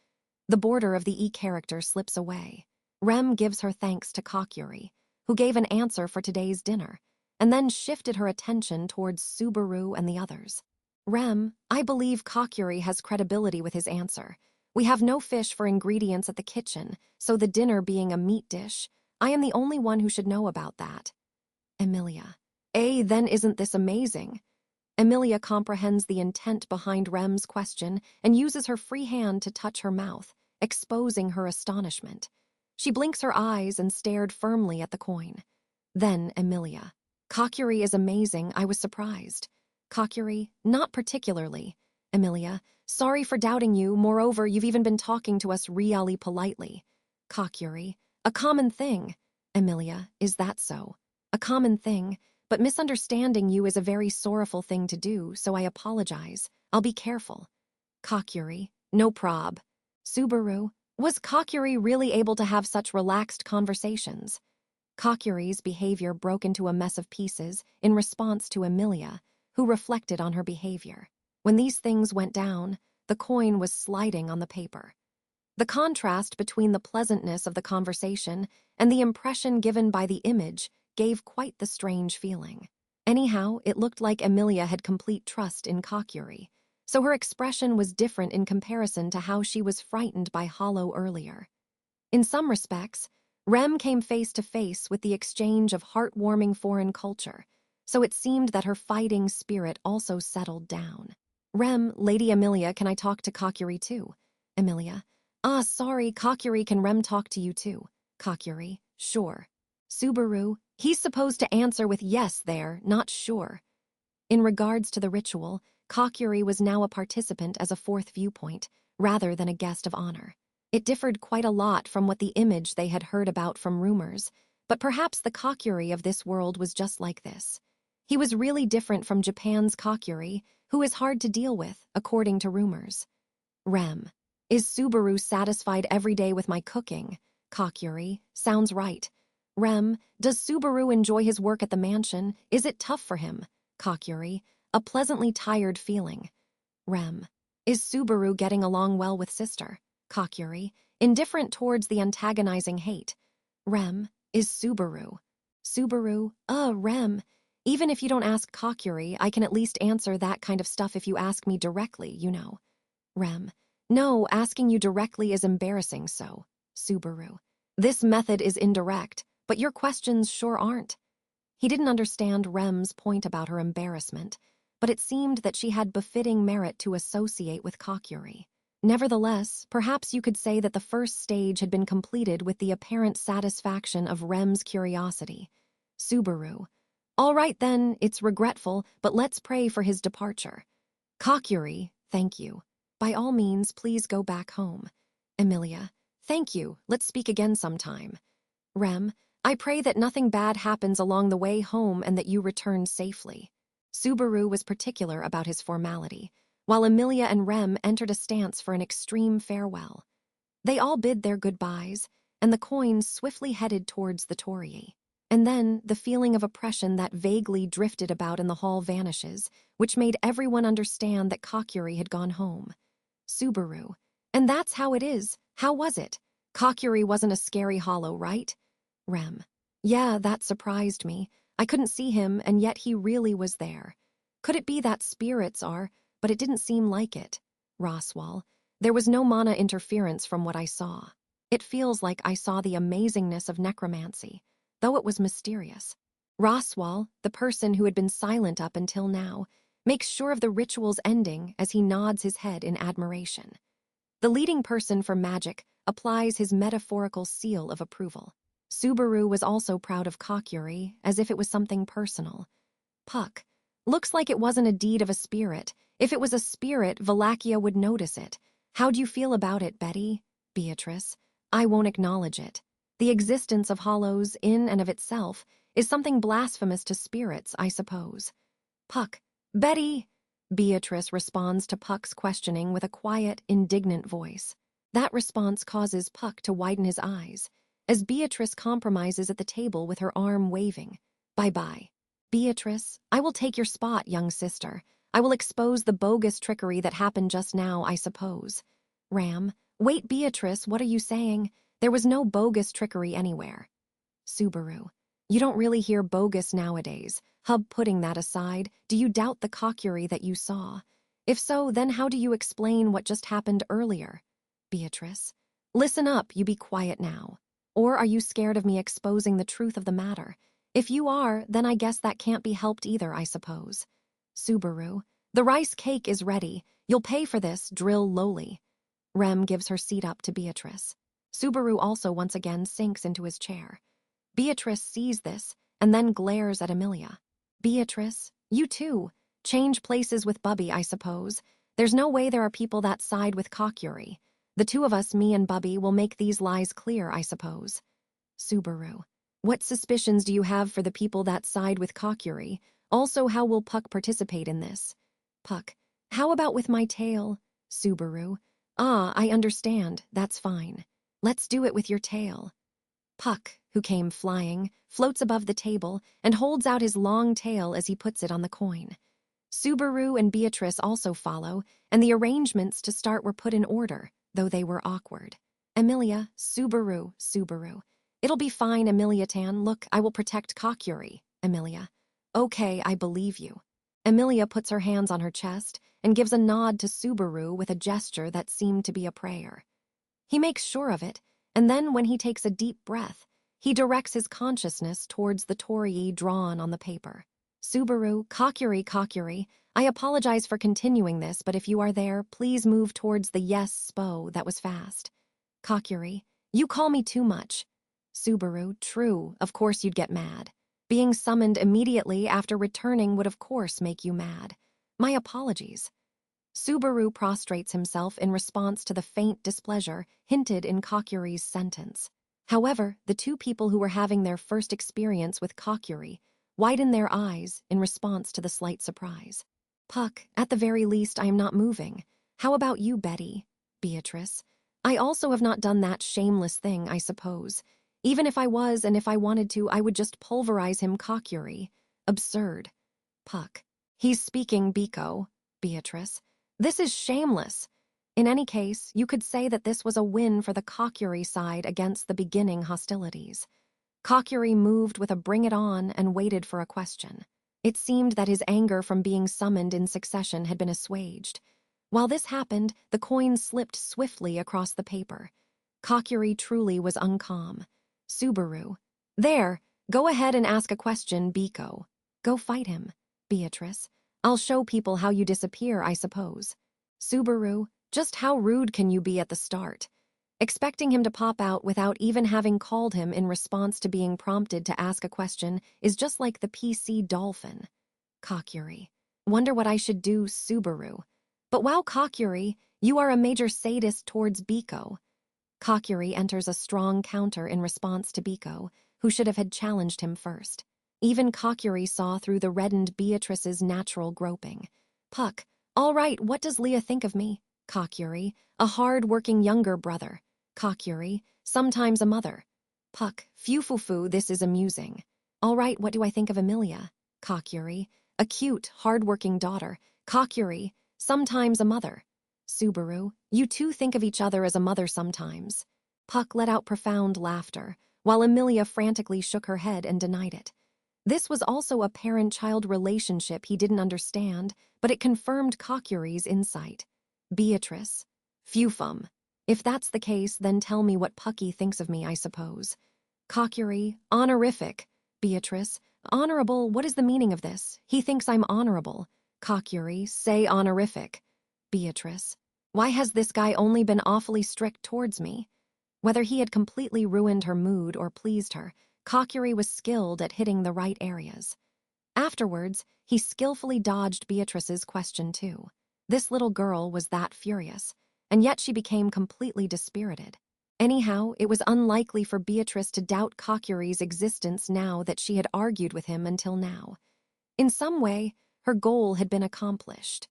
The border of the E character slips away. Rem gives her thanks to Kokkuri, who gave an answer for today's dinner, and then shifted her attention towards Subaru and the others. Rem, I believe Kokkuri has credibility with his answer. We have no fish for ingredients at the kitchen, so the dinner being a meat dish, I am the only one who should know about that. Emilia, then isn't this amazing? Emilia comprehends the intent behind Rem's question and uses her free hand to touch her mouth, exposing her astonishment. She blinks her eyes and stared firmly at the coin. Then Emilia, Kokkuri is amazing, I was surprised. Kokkuri, not particularly. Emilia, sorry for doubting you, moreover you've even been talking to us really politely. Kokkuri, a common thing. Emilia, is that so? A common thing, but misunderstanding you is a very sorrowful thing to do, so I apologize. I'll be careful. Kokkuri, no prob. Subaru, was Kokkuri really able to have such relaxed conversations? Kokkuri's behavior broke into a mess of pieces in response to Emilia, who reflected on her behavior. When these things went down, the coin was sliding on the paper. The contrast between the pleasantness of the conversation and the impression given by the image gave quite the strange feeling. Anyhow, it looked like Emilia had complete trust in Kokkuri, so her expression was different in comparison to how she was frightened by Hollow earlier. In some respects, Rem came face to face with the exchange of heartwarming foreign culture, so it seemed that her fighting spirit also settled down. Rem, Lady Emilia, can I talk to Kokkuri too? Emilia, sorry, Kokkuri, can Rem talk to you too? Kokkuri, sure. Subaru, he's supposed to answer with yes there, not sure. In regards to the ritual, Kokkuri was now a participant as a fourth viewpoint, rather than a guest of honor. It differed quite a lot from what the image they had heard about from rumors, but perhaps the Kokkuri of this world was just like this. He was really different from Japan's Kokkuri, who is hard to deal with, according to rumors. Rem, is Subaru satisfied every day with my cooking? Kokkuri, sounds right. Rem, does Subaru enjoy his work at the mansion? Is it tough for him? Kokkuri, a pleasantly tired feeling. Rem, is Subaru getting along well with sister? Kokkuri, indifferent towards the antagonizing hate. Rem, is Subaru. Subaru, Rem, even if you don't ask Kokkuri, I can at least answer that kind of stuff if you ask me directly, you know. Rem, no, asking you directly is embarrassing, so. Subaru, this method is indirect, but your questions sure aren't. He didn't understand Rem's point about her embarrassment, but it seemed that she had befitting merit to associate with Kokkuri. Nevertheless, perhaps you could say that the first stage had been completed with the apparent satisfaction of Rem's curiosity. Subaru, all right then, it's regretful, but let's pray for his departure. Kokkuri, thank you. By all means, please go back home. Emilia, thank you, let's speak again sometime. Rem, I pray that nothing bad happens along the way home and that you return safely. Subaru was particular about his formality, while Emilia and Rem entered a stance for an extreme farewell. They all bid their goodbyes, and the coins swiftly headed towards the torii. And then the feeling of oppression that vaguely drifted about in the hall vanishes, which made everyone understand that Kokkuri had gone home. Subaru, and that's how it is. How was it? Kokkuri wasn't a scary hollow, right? Rem, yeah, that surprised me. I couldn't see him, and yet he really was there. Could it be that spirits are, but it didn't seem like it. Roswell, there was no mana interference from what I saw. It feels like I saw the amazingness of necromancy, though it was mysterious. Roswell, the person who had been silent up until now, makes sure of the ritual's ending as he nods his head in admiration. The leading person for magic applies his metaphorical seal of approval. Subaru was also proud of Kokkuri, as if it was something personal. Puck, looks like it wasn't a deed of a spirit. If it was a spirit, Valakia would notice it. How'd you feel about it, Betty? Beatrice, I won't acknowledge it. The existence of hollows, in and of itself, is something blasphemous to spirits, I suppose. Puck, Betty! Beatrice responds to Puck's questioning with a quiet, indignant voice. That response causes Puck to widen his eyes, as Beatrice compromises at the table with her arm waving. Bye-bye. Beatrice, I will take your spot, young sister. I will expose the bogus trickery that happened just now, I suppose. Ram, wait, Beatrice, what are you saying? There was no bogus trickery anywhere. Subaru, you don't really hear bogus nowadays. Hub, putting that aside, do you doubt the Kokkuri that you saw? If so, then how do you explain what just happened earlier? Beatrice, listen up, you be quiet now. Or are you scared of me exposing the truth of the matter? If you are, then I guess that can't be helped either, I suppose. Subaru, the rice cake is ready. You'll pay for this, drill lowly. Rem gives her seat up to Beatrice. Subaru also once again sinks into his chair. Beatrice sees this and then glares at Emilia. Beatrice, you too. Change places with Bubby, I suppose. There's no way there are people that side with Kokkuri. The two of us, me and Bubby, will make these lies clear, I suppose. Subaru, what suspicions do you have for the people that side with Kokkuri? Also, how will Puck participate in this? Puck, how about with my tail? Subaru, I understand, that's fine. Let's do it with your tail. Puck, who came flying, floats above the table and holds out his long tail as he puts it on the coin. Subaru and Beatrice also follow, and the arrangements to start were put in order, though they were awkward. Emilia, Subaru, Subaru. It'll be fine, Emilia-tan. Look, I will protect Kokkuri. Emilia. Okay, I believe you. Emilia puts her hands on her chest and gives a nod to Subaru with a gesture that seemed to be a prayer. He makes sure of it, and then when he takes a deep breath, he directs his consciousness towards the torii drawn on the paper. Subaru, Kokkuri, Kokkuri, I apologize for continuing this, but if you are there, please move towards the yes spo that was fast. Kokkuri, you call me too much. Subaru, true, of course you'd get mad. Being summoned immediately after returning would of course make you mad. My apologies. Subaru prostrates himself in response to the faint displeasure hinted in Kokkuri's sentence. However, the two people who were having their first experience with Kokkuri widen their eyes in response to the slight surprise. Puck, at the very least I am not moving. How about you, Betty? Beatrice. I also have not done that shameless thing, I suppose. Even if I was and if I wanted to, I would just pulverize him, Kokkuri. Absurd. Puck. He's speaking, Biko. Beatrice. This is shameless. In any case, you could say that this was a win for the Kokkuri side against the beginning hostilities. Kokkuri moved with a bring it on and waited for a question. It seemed that his anger from being summoned in succession had been assuaged. While this happened, the coin slipped swiftly across the paper. Kokkuri truly was uncalm. Subaru. There, go ahead and ask a question, Biko. Go fight him. Beatrice. I'll show people how you disappear, I suppose. Subaru. Just how rude can you be at the start? Expecting him to pop out without even having called him in response to being prompted to ask a question is just like the PC dolphin. Kokkuri. Wonder what I should do, Subaru. But wow, Kokkuri, you are a major sadist towards Biko. Kokkuri enters a strong counter in response to Biko, who should have had challenged him first. Even Kokkuri saw through the reddened Beatrice's natural groping. Puck, all right, what does Leah think of me? Kokkuri, a hard-working younger brother. Kokkuri, sometimes a mother. Puck, phew-foo-foo, this is amusing. All right, what do I think of Emilia? Kokkuri, a cute, hard-working daughter. Kokkuri, sometimes a mother. Subaru, you two think of each other as a mother sometimes. Puck let out profound laughter, while Emilia frantically shook her head and denied it. This was also a parent-child relationship he didn't understand, but it confirmed Kokkuri's insight. Beatrice. Phew-fum. If that's the case, then tell me what Pucky thinks of me, I suppose. Kokkuri. Honorific. Beatrice. Honorable, what is the meaning of this? He thinks I'm honorable. Kokkuri. Say honorific. Beatrice. Why has this guy only been awfully strict towards me? Whether he had completely ruined her mood or pleased her, Kokkuri was skilled at hitting the right areas. Afterwards, he skillfully dodged Beatrice's question too. This little girl was that furious, and yet she became completely dispirited. Anyhow, it was unlikely for Beatrice to doubt Kokkuri's existence now that she had argued with him until now. In some way, her goal had been accomplished.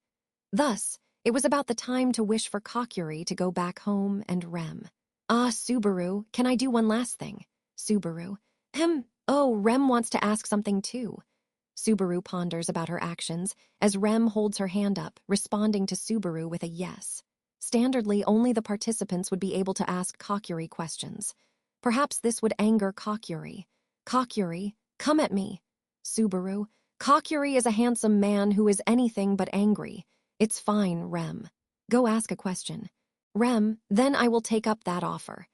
Thus, it was about the time to wish for Kokkuri to go back home and Rem. Ah, Subaru, can I do one last thing? Subaru. Oh, Rem wants to ask something too. Subaru ponders about her actions as Rem holds her hand up, responding to Subaru with a yes. Standardly, only the participants would be able to ask Kokkuri questions. Perhaps this would anger Kokkuri. Kokkuri, come at me. Subaru, Kokkuri is a handsome man who is anything but angry. It's fine, Rem. Go ask a question. Rem, then I will take up that offer.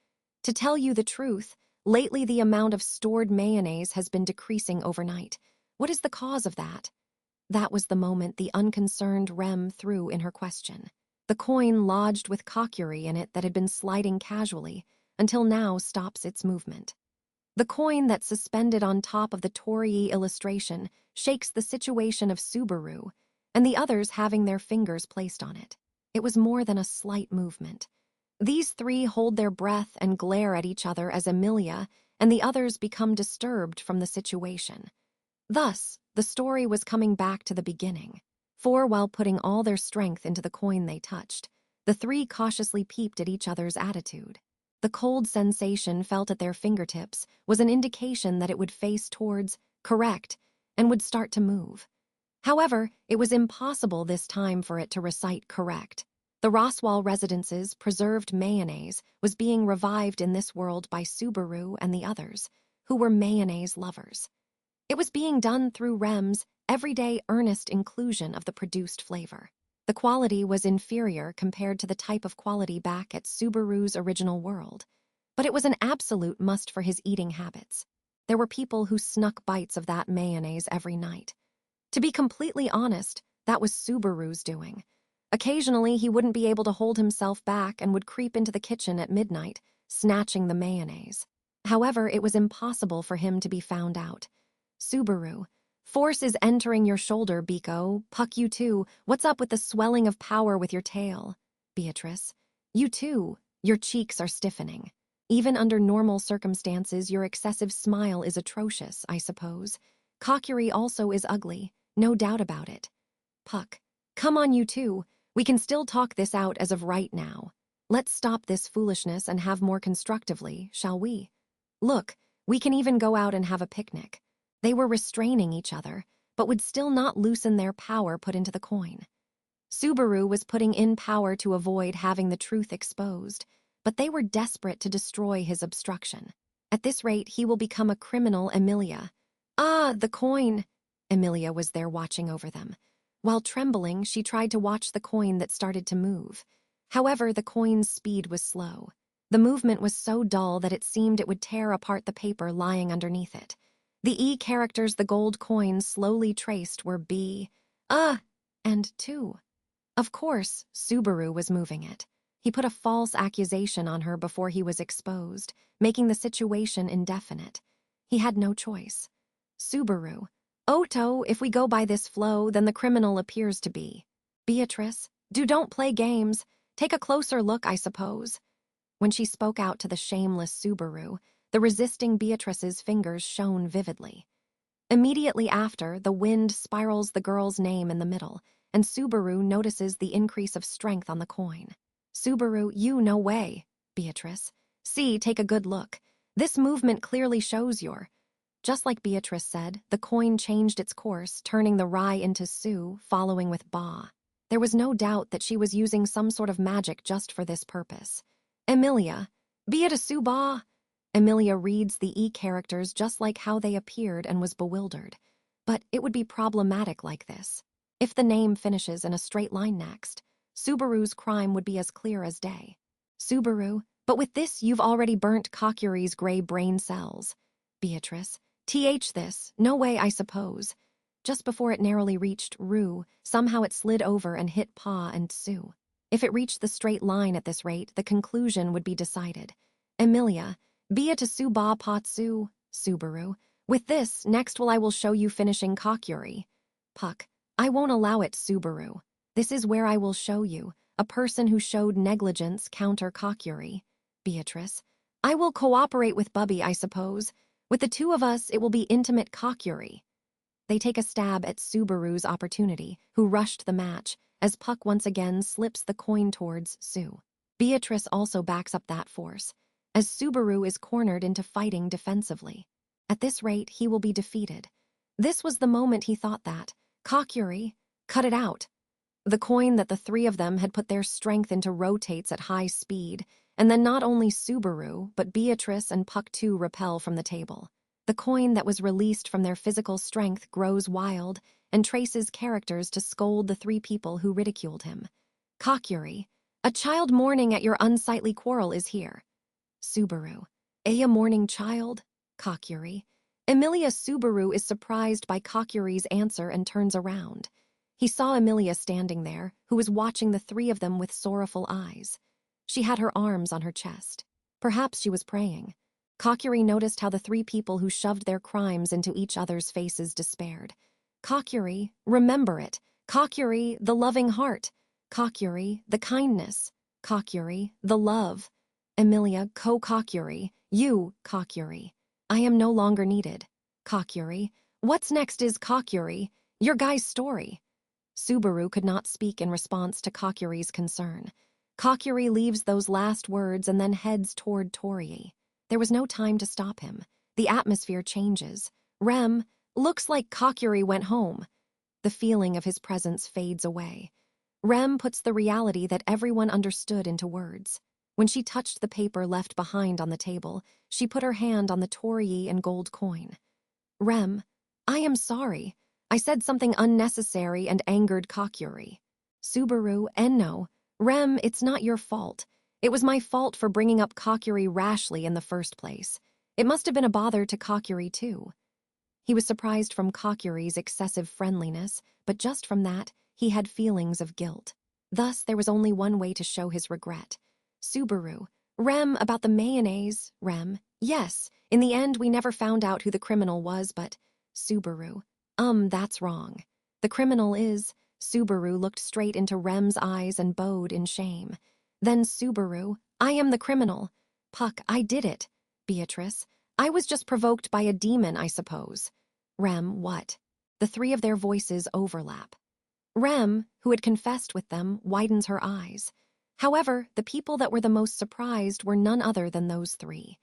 To tell you the truth, lately the amount of stored mayonnaise has been decreasing overnight. What is the cause of that? That was the moment the unconcerned Rem threw in her question. The coin lodged with Kokkuri in it that had been sliding casually until now stops its movement. The coin that's suspended on top of the torii illustration shakes the situation of Subaru, and the others having their fingers placed on it. It was more than a slight movement. These three hold their breath and glare at each other as Emilia and the others become disturbed from the situation. Thus, the story was coming back to the beginning. For while putting all their strength into the coin they touched, the three cautiously peeped at each other's attitude. The cold sensation felt at their fingertips was an indication that it would face towards correct and would start to move. However, it was impossible this time for it to recite correct. The The Roswell residence's preserved mayonnaise was being revived in this world by Subaru and the others, who were mayonnaise lovers. It was being done through Rem's everyday earnest inclusion of the produced flavor. The quality was inferior compared to the type of quality back at Subaru's original world, but it was an absolute must for his eating habits. There were people who snuck bites of that mayonnaise every night. To be completely honest, that was Subaru's doing. Occasionally, he wouldn't be able to hold himself back and would creep into the kitchen at midnight, snatching the mayonnaise. However, it was impossible for him to be found out. Subaru, force is entering your shoulder, Biko. Puck, you too. What's up with the swelling of power with your tail? Beatrice, you too. Your cheeks are stiffening. Even under normal circumstances, your excessive smile is atrocious, I suppose. Kokkuri also is ugly, no doubt about it. Puck, come on, you two. We can still talk this out as of right now. Let's stop this foolishness and have more constructively, shall we? Look, we can even go out and have a picnic. They were restraining each other, but would still not loosen their power put into the coin. Subaru was putting in power to avoid having the truth exposed, but they were desperate to destroy his obstruction. At this rate, he will become a criminal, Emilia. Ah, the coin! Emilia was there watching over them. While trembling, she tried to watch the coin that started to move. However, the coin's speed was slow. The movement was so dull that it seemed it would tear apart the paper lying underneath it. The E characters the gold coin slowly traced were B, and 2. Of course, Subaru was moving it. He put a false accusation on her before he was exposed, making the situation indefinite. He had no choice. Subaru, Oto, if we go by this flow, then the criminal appears to be. Beatrice, don't play games. Take a closer look, I suppose. When she spoke out to the shameless Subaru, the resisting Beatrice's fingers shone vividly. Immediately after, the wind spirals the girl's name in the middle, and Subaru notices the increase of strength on the coin. Subaru, no way. Beatrice, see, take a good look. This movement clearly shows your... Just like Beatrice said, the coin changed its course, turning the rye into Su, following with Ba. There was no doubt that she was using some sort of magic just for this purpose. Emilia, be it a Su Ba. Emilia reads the E characters just like how they appeared and was bewildered. But it would be problematic like this. If the name finishes in a straight line next, Subaru's crime would be as clear as day. Subaru, but with this you've already burnt Kokkuri's gray brain cells. Beatrice, this, no way, I suppose. Just before it narrowly reached Ru, somehow it slid over and hit Pa and Su. If it reached the straight line at this rate, the conclusion would be decided. Emilia, be it a Su Ba Pa Tsu, Subaru. With this, next I will show you finishing Kokkuri. Puck, I won't allow it, Subaru. This is where I will show you, a person who showed negligence counter Kokkuri. Beatrice, I will cooperate with Bubby, I suppose. With the two of us, it will be intimate Kokkuri. They take a stab at Subaru's opportunity, who rushed the match, as Puck once again slips the coin towards Su. Beatrice also backs up that force, as Subaru is cornered into fighting defensively. At this rate, he will be defeated. This was the moment he thought that. Kokkuri, cut it out. The coin that the three of them had put their strength into rotates at high speed, and then not only Subaru, but Beatrice and Puck too repel from the table. The coin that was released from their physical strength grows wild and traces characters to scold the three people who ridiculed him. Kokkuri, a child mourning at your unsightly quarrel is here. Subaru, a mourning child? Kokkuri. Emilia Subaru is surprised by Kokkuri's answer and turns around. He saw Emilia standing there, who was watching the three of them with sorrowful eyes. She had her arms on her chest. Perhaps she was praying. Kokkuri noticed how the three people who shoved their crimes into each other's faces despaired. Kokkuri, remember it. Kokkuri, the loving heart. Kokkuri, the kindness. Kokkuri, the love. Emilia, Kokkuri, you, Kokkuri. I am no longer needed. Kokkuri, what's next is Kokkuri, your guy's story. Subaru could not speak in response to Kokkuri's concern. Kokkuri leaves those last words and then heads toward Torii. There was no time to stop him. The atmosphere changes. Rem, looks like Kokkuri went home. The feeling of his presence fades away. Rem puts the reality that everyone understood into words. When she touched the paper left behind on the table, she put her hand on the torii and gold coin. Rem, I am sorry. I said something unnecessary and angered Kokkuri. Subaru, Enno. Rem, it's not your fault. It was my fault for bringing up Kokkuri rashly in the first place. It must have been a bother to Kokkuri too. He was surprised from Kokkuri's excessive friendliness, but just from that, he had feelings of guilt. Thus, there was only one way to show his regret. Subaru, Rem, about the mayonnaise, Rem. Yes, in the end we never found out who the criminal was, but… Subaru, that's wrong. The criminal is… Subaru looked straight into Rem's eyes and bowed in shame. Then Subaru, I am the criminal. Puck, I did it. Beatrice, I was just provoked by a demon, I suppose. Rem, what? The three of their voices overlap. Rem, who had confessed with them, widens her eyes. However, the people that were the most surprised were none other than those three.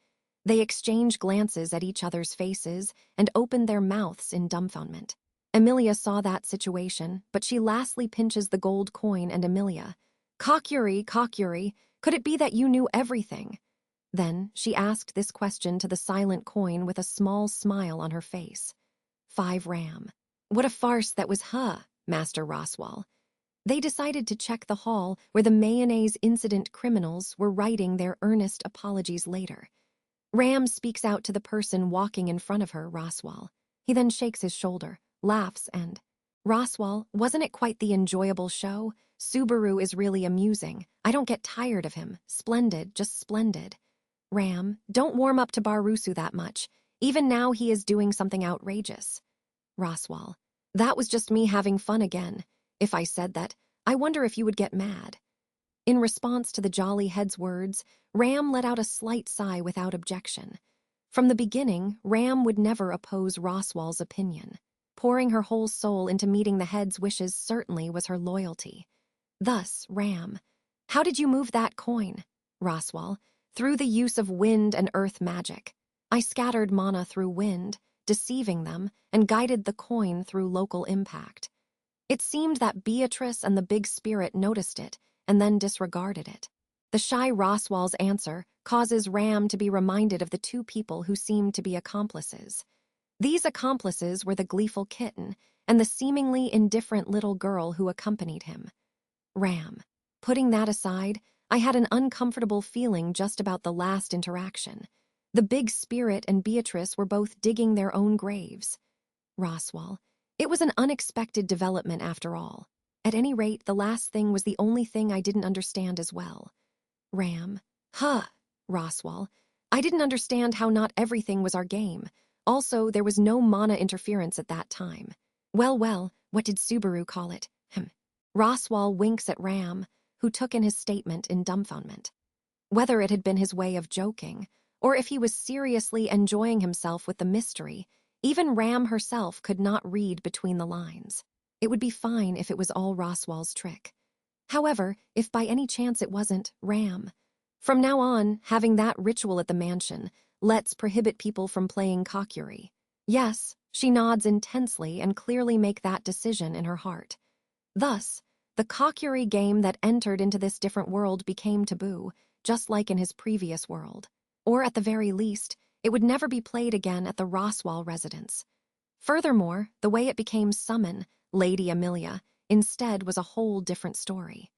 They exchange glances at each other's faces and opened their mouths in dumbfoundment. Emilia saw that situation, but she lastly pinches the gold coin and Emilia. Kokkuri, Kokkuri, could it be that you knew everything? Then she asked this question to the silent coin with a small smile on her face. 5 Ram. What a farce that was, Master Roswal. They decided to check the hall where the mayonnaise incident criminals were writing their earnest apologies later. Ram speaks out to the person walking in front of her, Roswal. He then shakes his shoulder, laughs, and… Roswal, wasn't it quite the enjoyable show? Subaru is really amusing. I don't get tired of him. Splendid, just splendid. Ram, don't warm up to Barusu that much. Even now he is doing something outrageous. Roswal, that was just me having fun again. If I said that, I wonder if you would get mad. In response to the jolly head's words, Ram let out a slight sigh without objection. From the beginning, Ram would never oppose Roswal's opinion. Pouring her whole soul into meeting the head's wishes certainly was her loyalty. Thus, Ram, how did you move that coin? Roswal, through the use of wind and earth magic. I scattered mana through wind, deceiving them, and guided the coin through local impact. It seemed that Beatrice and the big spirit noticed it and then disregarded it. The shy Roswal's answer causes Ram to be reminded of the 2 people who seemed to be accomplices. These accomplices were the gleeful kitten and the seemingly indifferent little girl who accompanied him. Ram, putting that aside, I had an uncomfortable feeling just about the last interaction. The big spirit and Beatrice were both digging their own graves. Roswal, it was an unexpected development after all. At any rate, the last thing was the only thing I didn't understand as well. Ram, Roswal, I didn't understand how not everything was our game. Also, there was no mana interference at that time. Well, what did Subaru call it? Roswal winks at Ram, who took in his statement in dumbfoundment. Whether it had been his way of joking, or if he was seriously enjoying himself with the mystery, even Ram herself could not read between the lines. It would be fine if it was all Roswal's trick. However, if by any chance it wasn't, Ram. From now on, having that ritual at the mansion, let's prohibit people from playing Kokkuri. Yes, she nods intensely and clearly make that decision in her heart. Thus, the Kokkuri game that entered into this different world became taboo, just like in his previous world. Or at the very least, it would never be played again at the Roswal residence. Furthermore, the way it became summon, Lady Amelia, instead was a whole different story.